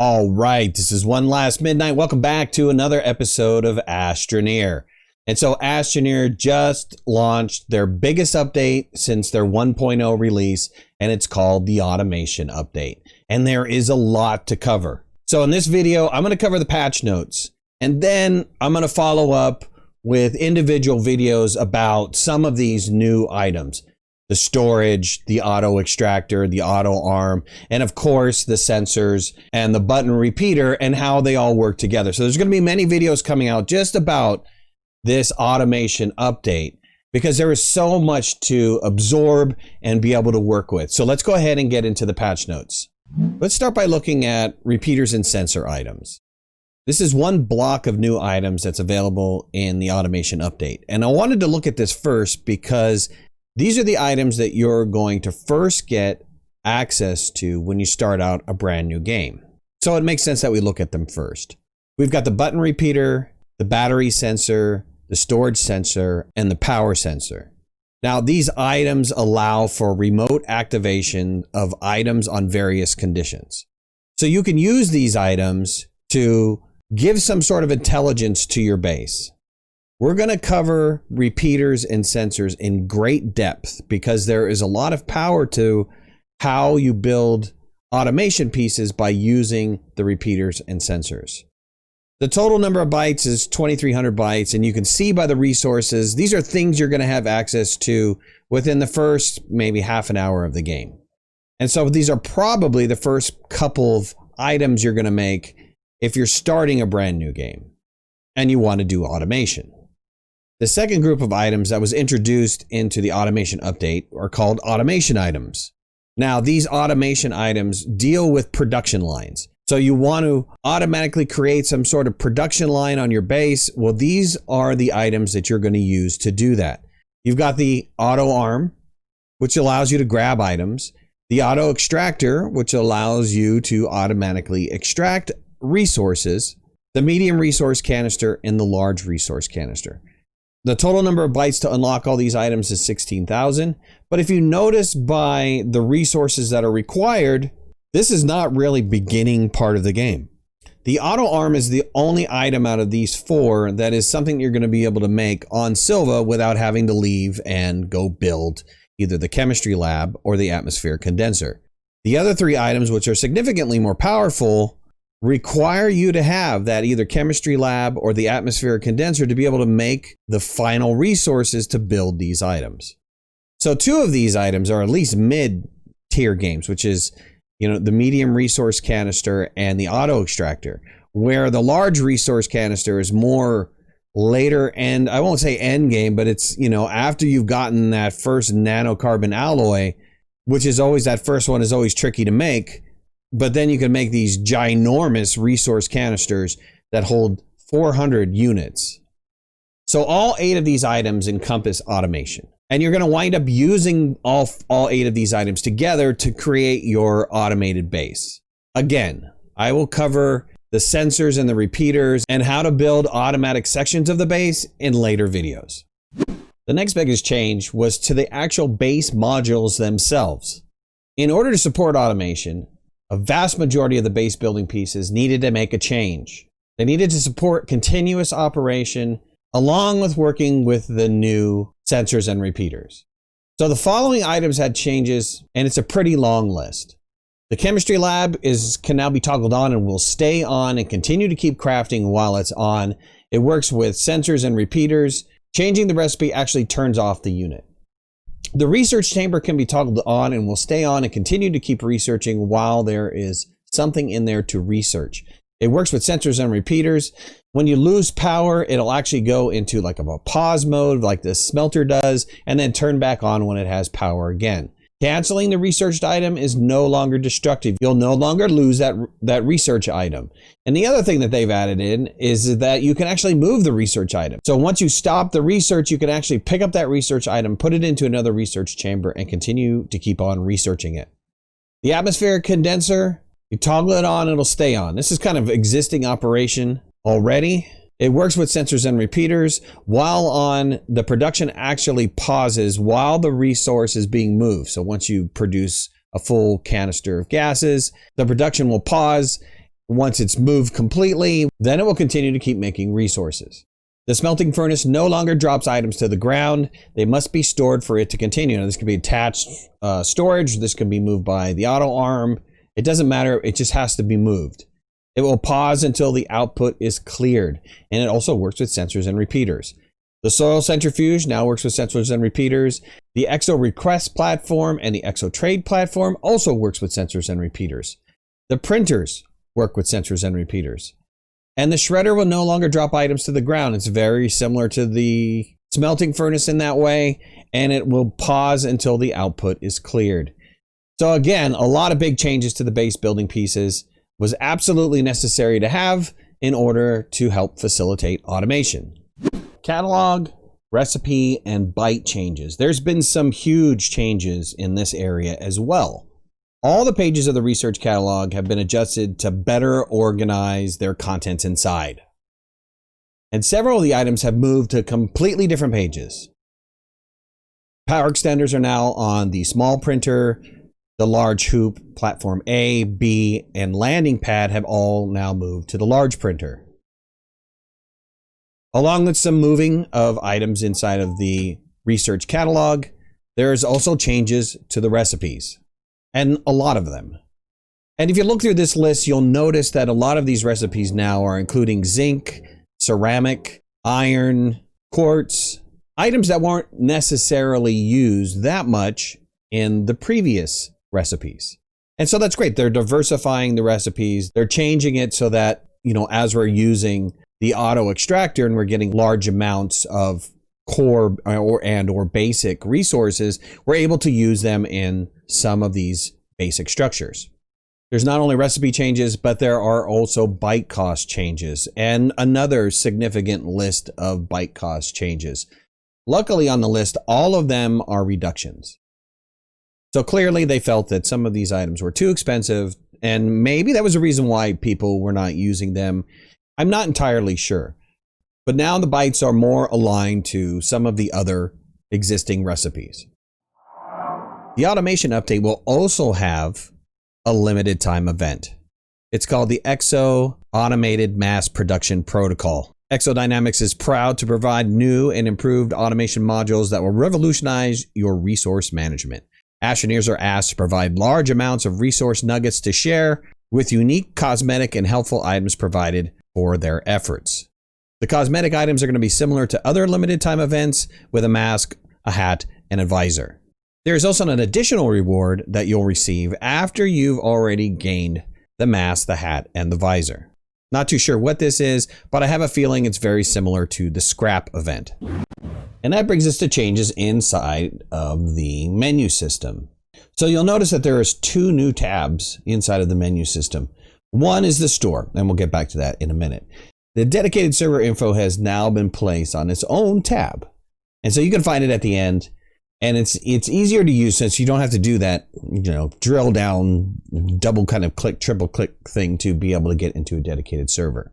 All right, this is OneLastMidnight. Welcome back to another episode of Astroneer. And so Astroneer just launched their biggest update since their 1.0 release, and it's called the Automation Update. And there is a lot to cover. So in this video, I'm going to cover the patch notes, and then I'm going to follow up with individual videos about some of these new items. The storage, the auto extractor, the auto arm, and of course the sensors and the button repeater and how they all work together. So there's going to be many videos coming out just about this automation update because there is so much to absorb and be able to work with. So let's go ahead and get into the patch notes. Let's start by looking at repeaters and sensor items. This is one block of new items that's available in the automation update. And I wanted to look at this first because these are the items that you're going to first get access to when you start out a brand new game. So it makes sense that we look at them first. We've got the button repeater, the battery sensor, the storage sensor, and the power sensor. Now, these items allow for remote activation of items on various conditions. So you can use these items to give some sort of intelligence to your base. We're going to cover repeaters and sensors in great depth because there is a lot of power to how you build automation pieces by using the repeaters and sensors. The total number of bytes is 2,300 bytes, and you can see by the resources, these are things you're going to have access to within the first maybe half an hour of the game. And so these are probably the first couple of items you're going to make if you're starting a brand new game and you want to do automation. The second group of items that was introduced into the automation update are called automation items. Now, these automation items deal with production lines. So you want to automatically create some sort of production line on your base. Well, these are the items that you're going to use to do that. You've got the auto arm, which allows you to grab items. The auto extractor, which allows you to automatically extract resources. The medium resource canister and the large resource canister. The total number of bytes to unlock all these items is 16,000. But if you notice by the resources that are required, this is not really beginning part of the game. The auto arm is the only item out of these four that is something you're going to be able to make on Silva without having to leave and go build either the chemistry lab or the atmospheric condenser. The other three items, which are significantly more powerful, require you to have that either chemistry lab or the atmospheric condenser to be able to make the final resources to build these items. So two of these items are at least mid-tier games, which is, the medium resource canister and the auto extractor, where the large resource canister is more later end. I won't say end game, but it's, after you've gotten that first nanocarbon alloy, which is always, that first one is always tricky to make. But then you can make these ginormous resource canisters that hold 400 units. So all 8 of these items encompass automation. And you're going to wind up using all 8 of these items together to create your automated base. Again, I will cover the sensors and the repeaters and how to build automatic sections of the base in later videos. The next biggest change was to the actual base modules themselves. In order to support automation, a vast majority of the base building pieces needed to make a change. They needed to support continuous operation along with working with the new sensors and repeaters. So the following items had changes, and it's a pretty long list. The chemistry lab can now be toggled on and will stay on and continue to keep crafting while it's on. It works with sensors and repeaters. Changing the recipe actually turns off the unit. The research chamber can be toggled on and will stay on and continue to keep researching while there is something in there to research. It works with sensors and repeaters. When you lose power, it'll actually go into like a pause mode like the smelter does, and then turn back on when it has power again. Canceling the researched item is no longer destructive. You'll no longer lose that research item. And the other thing that they've added in is that you can actually move the research item. So once you stop the research, you can actually pick up that research item, put it into another research chamber, and continue to keep on researching it. The atmospheric condenser, you toggle it on, it'll stay on. This is kind of existing operation already. It works with sensors and repeaters. While on, the production actually pauses while the resource is being moved. So once you produce a full canister of gases, the production will pause Once it's moved completely, then it will continue to keep making resources. The smelting furnace no longer drops items to the ground. They must be stored for it to continue. Now, this can be attached storage. This can be moved by the auto arm. It doesn't matter. It just has to be moved. It will pause until the output is cleared. And it also works with sensors and repeaters. The soil centrifuge now works with sensors and repeaters. The EXO request platform and the EXO trade platform also works with sensors and repeaters. The printers work with sensors and repeaters. And the shredder will no longer drop items to the ground. It's very similar to the smelting furnace in that way, and it will pause until the output is cleared. So again, a lot of big changes to the base building pieces was absolutely necessary to have in order to help facilitate automation. Catalog, recipe, and byte changes. There's been some huge changes in this area as well. All the pages of the research catalog have been adjusted to better organize their contents inside. And several of the items have moved to completely different pages. Power extenders are now on the small printer. The large hoop, platform A, B, and landing pad have all now moved to the large printer. Along with some moving of items inside of the research catalog, there's also changes to the recipes. And a lot of them. And if you look through this list, you'll notice that a lot of these recipes now are including zinc, ceramic, iron, quartz, items that weren't necessarily used that much in the previous recipes. And so that's great. They're diversifying the recipes. They're changing it so that, as we're using the auto extractor and we're getting large amounts of core or basic resources, we're able to use them in some of these basic structures. There's not only recipe changes, but there are also byte cost changes and another significant list of byte cost changes. Luckily on the list, all of them are reductions. So clearly they felt that some of these items were too expensive, and maybe that was the reason why people were not using them. I'm not entirely sure. But now the bytes are more aligned to some of the other existing recipes. The automation update will also have a limited time event. It's called the EXO Automated Mass Production Protocol. EXO Dynamics is proud to provide new and improved automation modules that will revolutionize your resource management. Astroneers are asked to provide large amounts of resource nuggets to share, with unique cosmetic and helpful items provided for their efforts. The cosmetic items are going to be similar to other limited time events with a mask, a hat, and a visor. There is also an additional reward that you'll receive after you've already gained the mask, the hat, and the visor. Not too sure what this is, but I have a feeling it's very similar to the scrap event. And that brings us to changes inside of the menu system. So you'll notice that there is 2 new tabs inside of the menu system. One is the store, and we'll get back to that in a minute. The dedicated server info has now been placed on its own tab. And so you can find it at the end. And it's easier to use since you don't have to do that, drill down, double kind of click, triple click thing to be able to get into a dedicated server.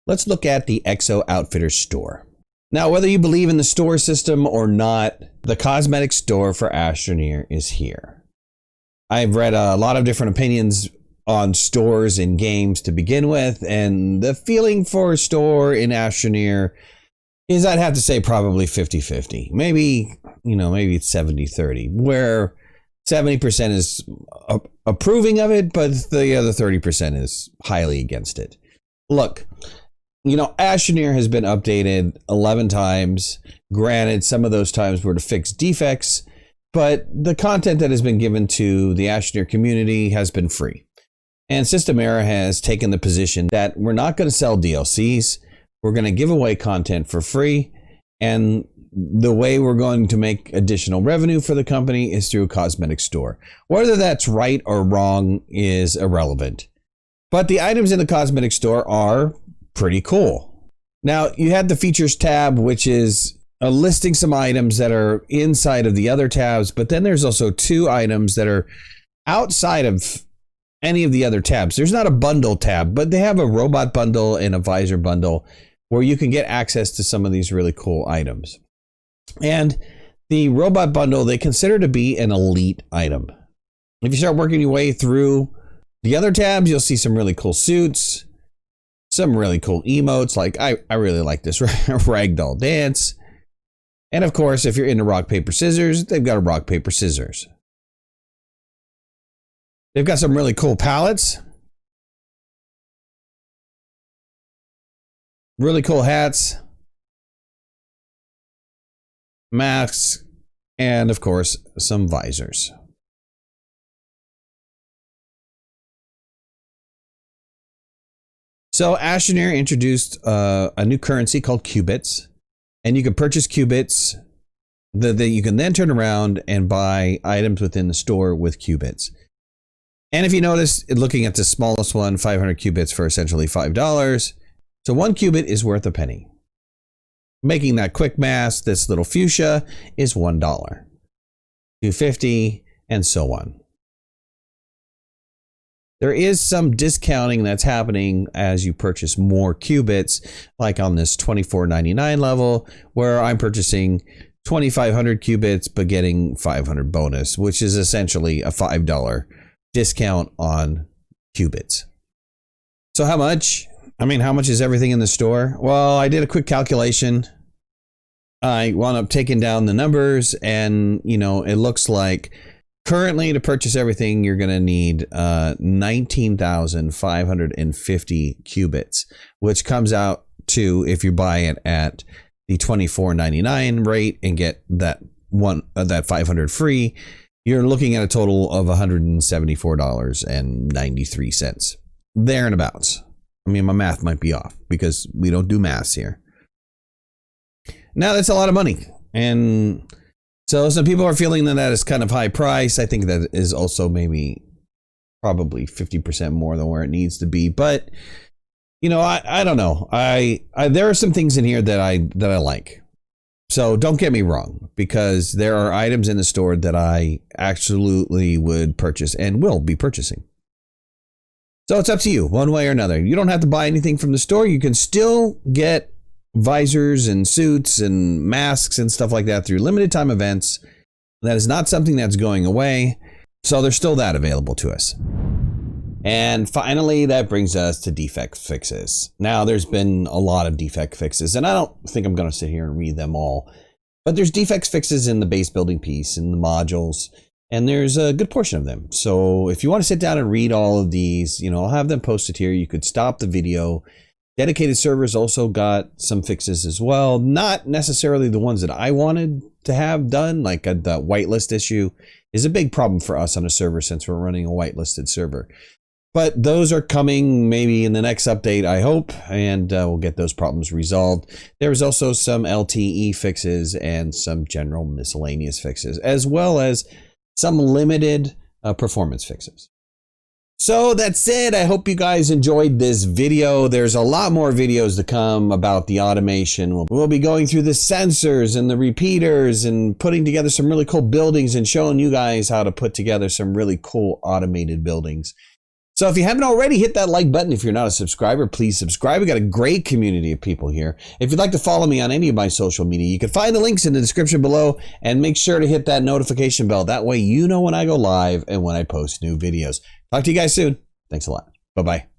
Let's look at the EXO Outfitters store. Now, whether you believe in the store system or not, the cosmetic store for Astroneer is here. I've read a lot of different opinions on stores in games to begin with, and the feeling for a store in Astroneer is, I'd have to say, probably 50-50. Maybe it's 70-30, where 70% is approving of it, but the other 30% is highly against it. Look, Astroneer has been updated 11 times. Granted, some of those times were to fix defects, but the content that has been given to the Astroneer community has been free. And Systemera has taken the position that we're not going to sell DLCs. We're going to give away content for free. And the way we're going to make additional revenue for the company is through a cosmetic store. Whether that's right or wrong is irrelevant. But the items in the cosmetic store are pretty cool. Now, you had the features tab, which is listing some items that are inside of the other tabs. But then there's also 2 items that are outside of any of the other tabs. There's not a bundle tab, but they have a robot bundle and a visor bundle where you can get access to some of these really cool items. And the robot bundle, they consider to be an elite item. If you start working your way through The other tabs, you'll see some really cool suits, some really cool emotes. Like I really like this ragdoll dance. And of course, if you're into rock, paper, scissors, they've got a rock, paper, scissors. They've got some really cool palettes. Really cool hats. Masks. And of course, some visors. So Astroneer introduced a new currency called qubits, and you can purchase qubits that you can then turn around and buy items within the store with qubits. And if you notice, looking at the smallest one, 500 qubits for essentially $5. So 1 qubit is worth a penny. Making that quick math, this little fuchsia is $1, $2.50, and so on. There is some discounting that's happening as you purchase more qubits, like on this $24.99 level, where I'm purchasing 2,500 qubits, but getting 500 bonus, which is essentially a $5 discount on qubits. So how much? I mean, how much is everything in the store? Well, I did a quick calculation. I wound up taking down the numbers, and you know, it looks like currently to purchase everything, you're going to need 19,550 qubits, which comes out to, if you buy it at the $24.99 rate and get that 500 free, you're looking at a total of $174.93. There and abouts. I mean, my math might be off because we don't do maths here. Now, that's a lot of money. And so some people are feeling that is kind of high price. I think that is also probably 50% more than where it needs to be. But, you know, I don't know. There are some things in here that I like. So don't get me wrong, because there are items in the store that I absolutely would purchase and will be purchasing. So it's up to you one way or another. You don't have to buy anything from the store. You can still get visors and suits and masks and stuff like that through limited time events. That is not something that's going away. So there's still that available to us. And finally, that brings us to defect fixes. Now, there's been a lot of defect fixes, and I don't think I'm going to sit here and read them all. But there's defect fixes in the base building piece, in the modules, and there's a good portion of them. So if you want to sit down and read all of these, you know, I'll have them posted here. You could stop the video. Dedicated servers also got some fixes as well. Not necessarily the ones that I wanted to have done, like the whitelist issue is a big problem for us on a server since we're running a whitelisted server. But those are coming maybe in the next update, I hope, and we'll get those problems resolved. There's also some LTE fixes and some general miscellaneous fixes, as well as some limited performance fixes. So that's it. I hope you guys enjoyed this video. There's a lot more videos to come about the automation. We'll be going through the sensors and the repeaters and putting together some really cool buildings and showing you guys how to put together some really cool automated buildings. So if you haven't already, hit that like button. If you're not a subscriber, please subscribe. We got a great community of people here. If you'd like to follow me on any of my social media, you can find the links in the description below, and make sure to hit that notification bell. That way you know when I go live and when I post new videos. Talk to you guys soon. Thanks a lot. Bye-bye.